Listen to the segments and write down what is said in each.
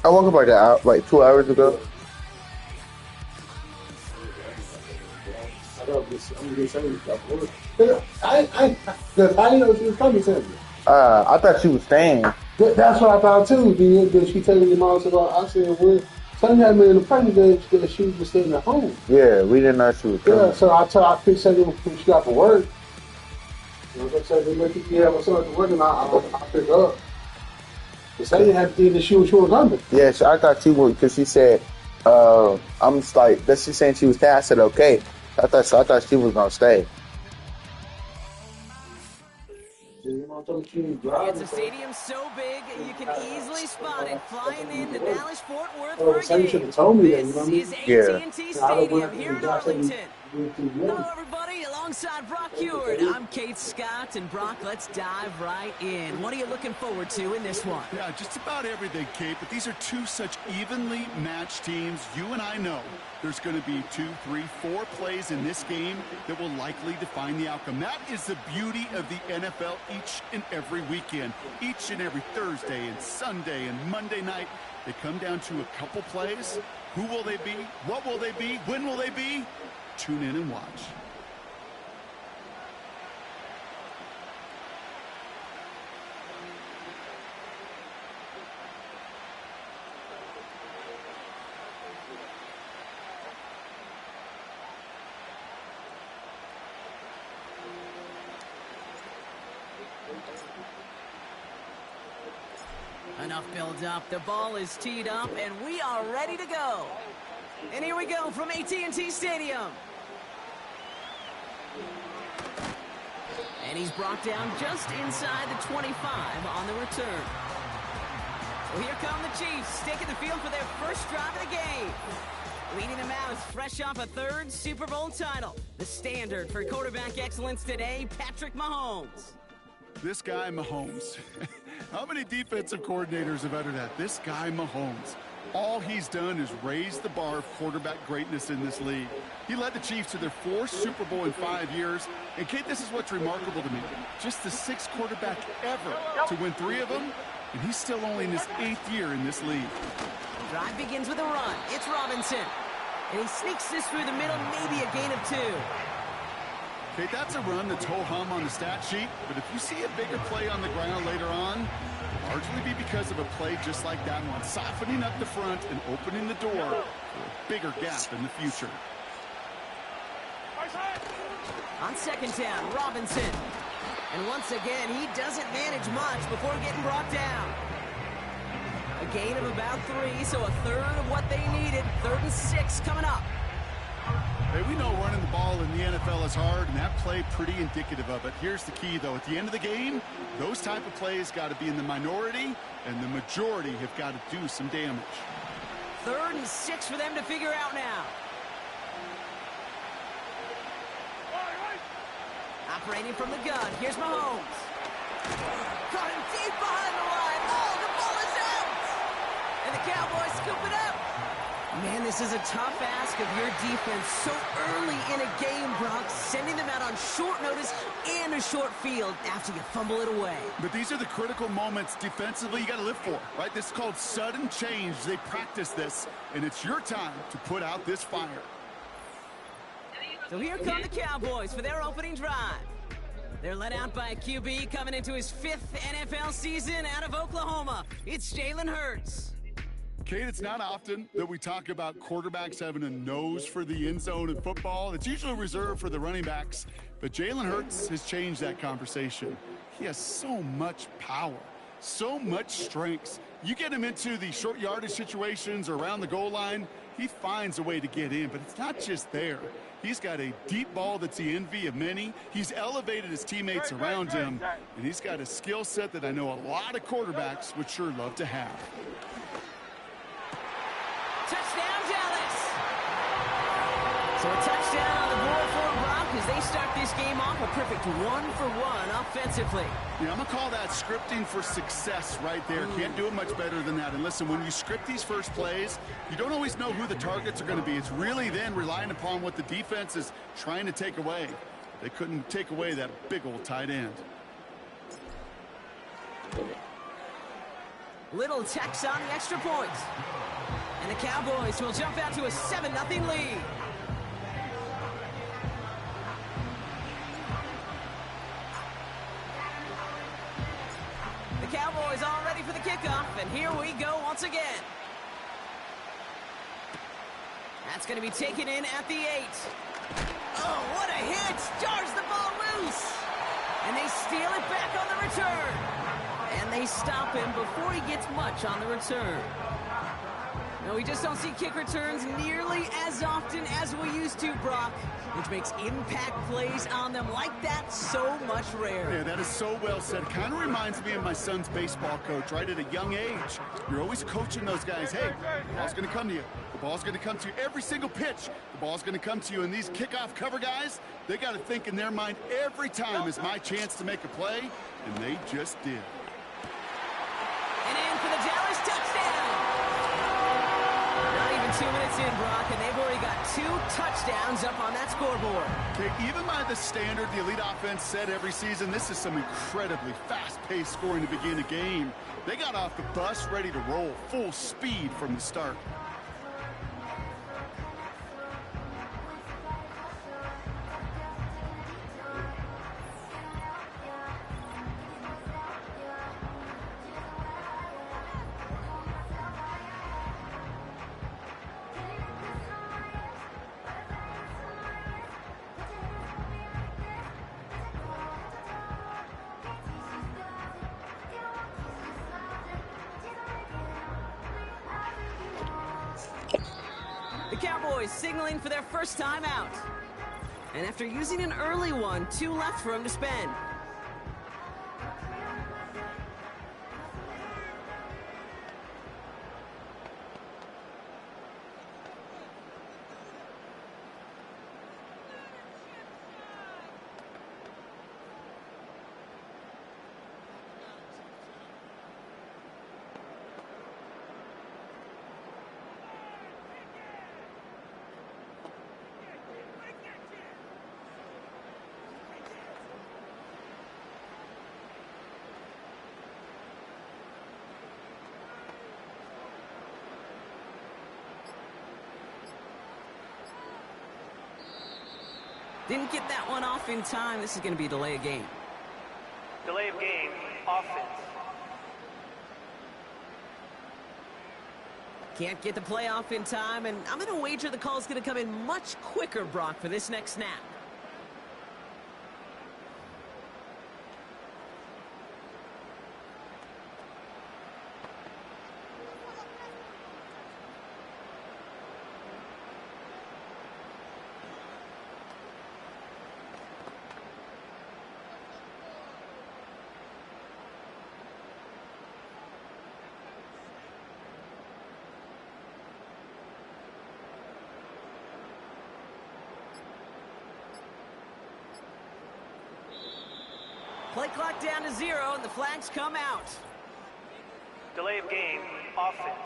I woke up like 2 hours ago. I didn't know she was coming to me. I thought she was staying. That's what I thought too. Then she told me your mom said, I said, well, Sonny had me in the pregnant that she was just staying at home. Yeah, we didn't know she was coming. Yeah, so I picked Sonny when she got to work. You know what I'm saying? Let me have my son to work and I pick up. But Sonny had to think that she was coming. Yeah, so I thought she would because she said, I'm just like, that's she saying she was staying. I said, okay. I thought she was gonna stay. It's a stadium so big you can easily spot it flying into Dallas-Fort Worth for a game. This is AT&T Stadium here in Arlington. Hello, everybody. Alongside Brock Huard, I'm Kate Scott. And, Brock, let's dive right in. What are you looking forward to in this one? Yeah, just about everything, Kate. But these are two such evenly matched teams. You and I know there's going to be 2, 3, 4 plays in this game that will likely define the outcome. That is the beauty of the NFL each and every weekend. Each and every Thursday and Sunday and Monday night, they come down to a couple plays. Who will they be? What will they be? When will they be? Tune in and watch. Enough build up. The ball is teed up, and we are ready to go. And here we go from AT&T Stadium. And he's brought down just inside the 25 on the return. So here come the Chiefs, taking the field for their first drive of the game. Leading them out is fresh off a third Super Bowl title. The standard for quarterback excellence today, Patrick Mahomes. This guy, Mahomes. How many defensive coordinators have uttered that? This guy, Mahomes. All he's done is raise the bar of quarterback greatness in this league. He led the Chiefs to their 4th Super Bowl in 5 years. And, Kate, this is what's remarkable to me. Just the 6th quarterback ever to win 3 of them, and he's still only in his 8th year in this league. The drive begins with a run. It's Robinson. And he sneaks this through the middle, maybe a gain of 2. Okay, that's a run that's ho-hum on the stat sheet, but if you see a bigger play on the ground later on, largely be because of a play just like that one, softening up the front and opening the door for a bigger gap in the future. On second down, Robinson. And once again, he doesn't manage much before getting brought down. A gain of about 3, so a third of what they needed. 3rd and 6 coming up. Hey, we know running the ball in the NFL is hard, and that play pretty indicative of it. Here's the key, though. At the end of the game, those type of plays got to be in the minority, and the majority have got to do some damage. 3rd and 6 for them to figure out now. Operating from the gun, here's Mahomes. Caught him deep behind the line. Oh, the ball is out! And the Cowboys scoop it up. Man, this is a tough ask of your defense so early in a game, Brock, sending them out on short notice and a short field after you fumble it away. But these are the critical moments defensively you got to live for, right? This is called sudden change. They practice this, and it's your time to put out this fire. So here come the Cowboys for their opening drive. They're led out by a QB coming into his 5th NFL season out of Oklahoma. It's Jalen Hurts. Kate, it's not often that we talk about quarterbacks having a nose for the end zone in football. It's usually reserved for the running backs, but Jalen Hurts has changed that conversation. He has so much power, so much strength. You get him into the short yardage situations or around the goal line, he finds a way to get in, but it's not just there. He's got a deep ball that's the envy of many. He's elevated his teammates around him, and he's got a skill set that I know a lot of quarterbacks would sure love to have. Touchdown, Dallas. So a touchdown on the board for Brock as they start this game off a perfect 1-for-1 offensively. Yeah, I'm going to call that scripting for success right there. Can't do it much better than that. And listen, when you script these first plays, you don't always know who the targets are going to be. It's really then relying upon what the defense is trying to take away. They couldn't take away that big old tight end. Little Tex on the extra point. And the Cowboys will jump out to a 7-0 lead. The Cowboys all ready for the kickoff, and here we go once again. That's going to be taken in at the 8. Oh, what a hit! Jars the ball loose! And they steal it back on the return. And they stop him before he gets much on the return. No, we just don't see kick returns nearly as often as we used to, Brock, which makes impact plays on them like that so much rarer. Yeah, that is so well said. Kind of reminds me of my son's baseball coach, right? At a young age, you're always coaching those guys. Hey, the ball's going to come to you. The ball's going to come to you every single pitch. The ball's going to come to you. And these kickoff cover guys, they got to think in their mind every time is my chance to make a play, and they just did. And in for the Dallas touchdown. Not even 2 minutes in, Brock, and they've already got 2 touchdowns up on that scoreboard. Okay, even by the standard the Elite Offense set every season, this is some incredibly fast-paced scoring to begin a game. They got off the bus ready to roll full speed from the start. The Cowboys signaling for their first time out. And after using an early one, 2 left for him to spend. Didn't get that one off in time. This is going to be a delay of game. Delay of game, offense. Can't get the play off in time, and I'm going to wager the call's going to come in much quicker, Brock, for this next snap. Play clock down to 0, and the flags come out. Delay of game, offense.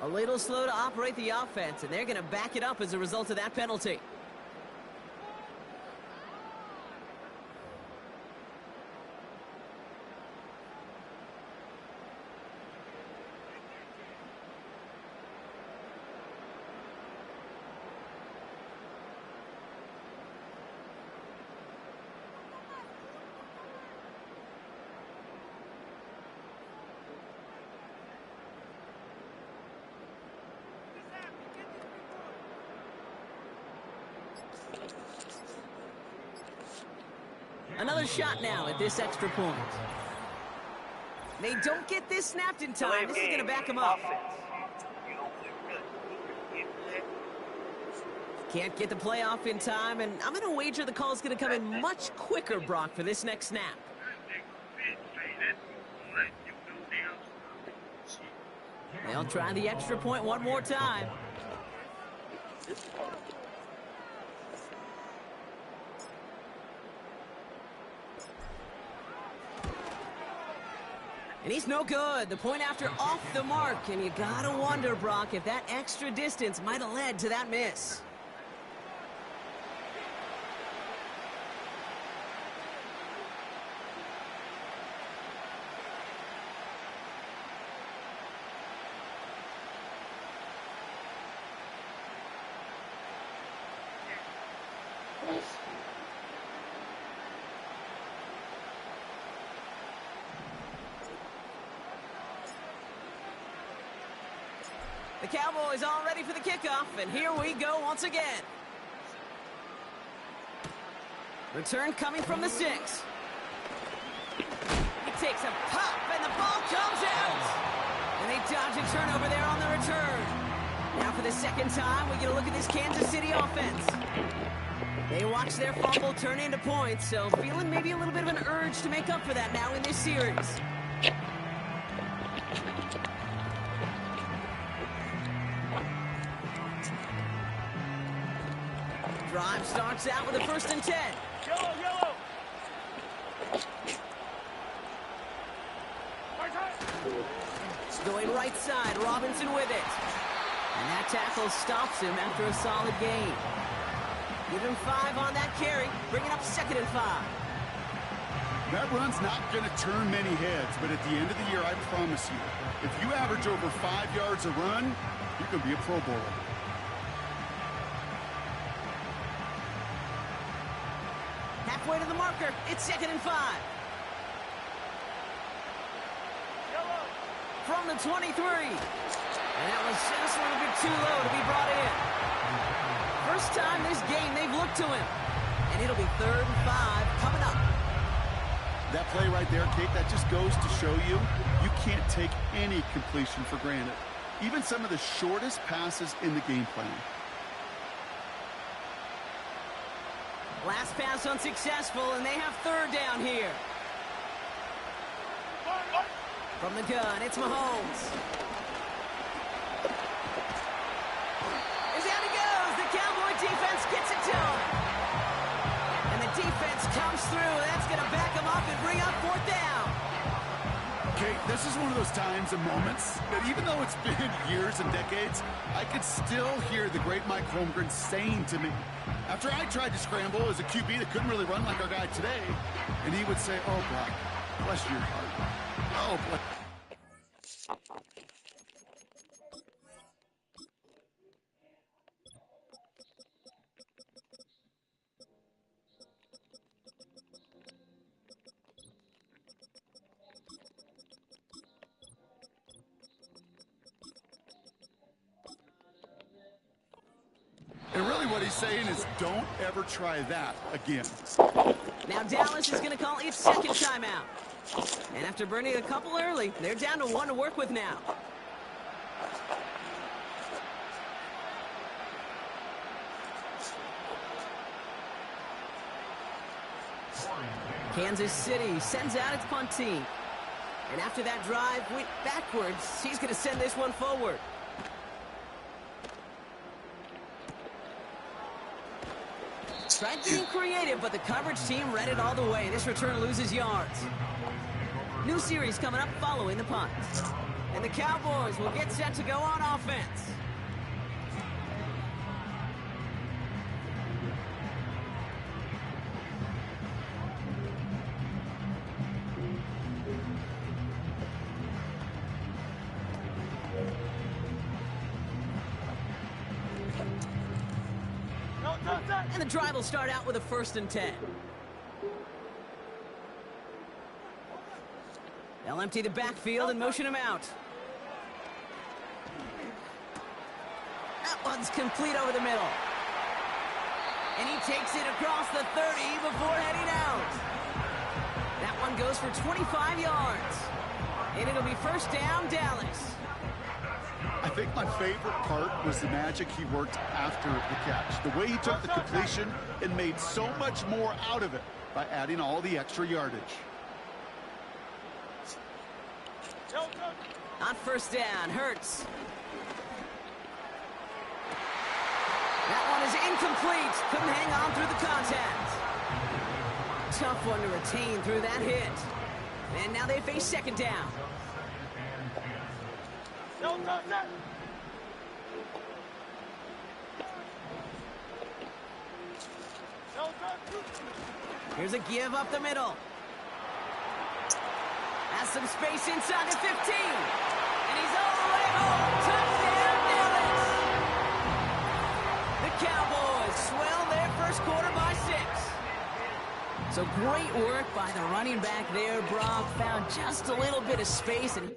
A little slow to operate the offense, and they're going to back it up as a result of that penalty. Another shot now at this extra point. They don't get this snapped in time. This is going to back them up. Can't get the play off in time, and I'm going to wager the call is going to come in much quicker, Brock, for this next snap. They'll try the extra point one more time. And he's no good. The point after off the mark. And you gotta wonder, Brock, if that extra distance might have led to that miss. The Cowboys all ready for the kickoff, and here we go once again. Return coming from the 6. He takes a pop, and the ball comes out. And they dodge a turnover there on the return. Now for the second time, we get a look at this Kansas City offense. They watch their fumble turn into points, so feeling maybe a little bit of an urge to make up for that now in this series. Drive starts out with a 1st and 10. Yellow. It's going right side, Robinson with it. And that tackle stops him after a solid gain. Give him 5 on that carry, bringing up 2nd and 5. That run's not going to turn many heads, but at the end of the year, I promise you, if you average over 5 yards a run, you can be a Pro Bowler. Halfway to the marker, it's 2nd and 5. From the 23. And that was just a little bit too low to be brought in. First time this game they've looked to him. And it'll be 3rd and 5 coming up. That play right there, Kate, that just goes to show you, you can't take any completion for granted. Even some of the shortest passes in the game plan. Last pass unsuccessful, and they have 3rd down here. From the gun, it's Mahomes. As out he goes, the Cowboy defense gets it to him. And the defense comes through, and that's going to back him up and bring up 4th down. Kate, this is one of those times and moments that even though it's been years and decades, I could still hear the great Mike Holmgren saying to me, after I tried to scramble as a QB that couldn't really run like our guy today, and he would say, "Oh, Brock, bless your heart. Oh, bless." And really what he's saying is don't ever try that again. Now Dallas is going to call its 2nd timeout. And after burning a couple early, they're down to 1 to work with now. Kansas City sends out its punt team. And after that drive went backwards, he's going to send this one forward. Tried getting creative, but the coverage team read it all the way. This return loses yards. New series coming up following the punt. And the Cowboys will get set to go on offense. And the drive will start out with a 1st and 10. They'll empty the backfield and motion him out. That one's complete over the middle. And he takes it across the 30 before heading out. That one goes for 25 yards. And it'll be 1st down, Dallas. I think my favorite part was the magic he worked after the catch. The way he took the completion and made so much more out of it by adding all the extra yardage. On 1st down, Hurts. That one is incomplete. Couldn't hang on through the contact. Tough one to retain through that hit. And now they face 2nd down. Here's a give up the middle. Has some space inside the 15. And he's all the way home. Touchdown, Dallas. The Cowboys swell their 1st quarter by 6. So great work by the running back there. Brock found just a little bit of space and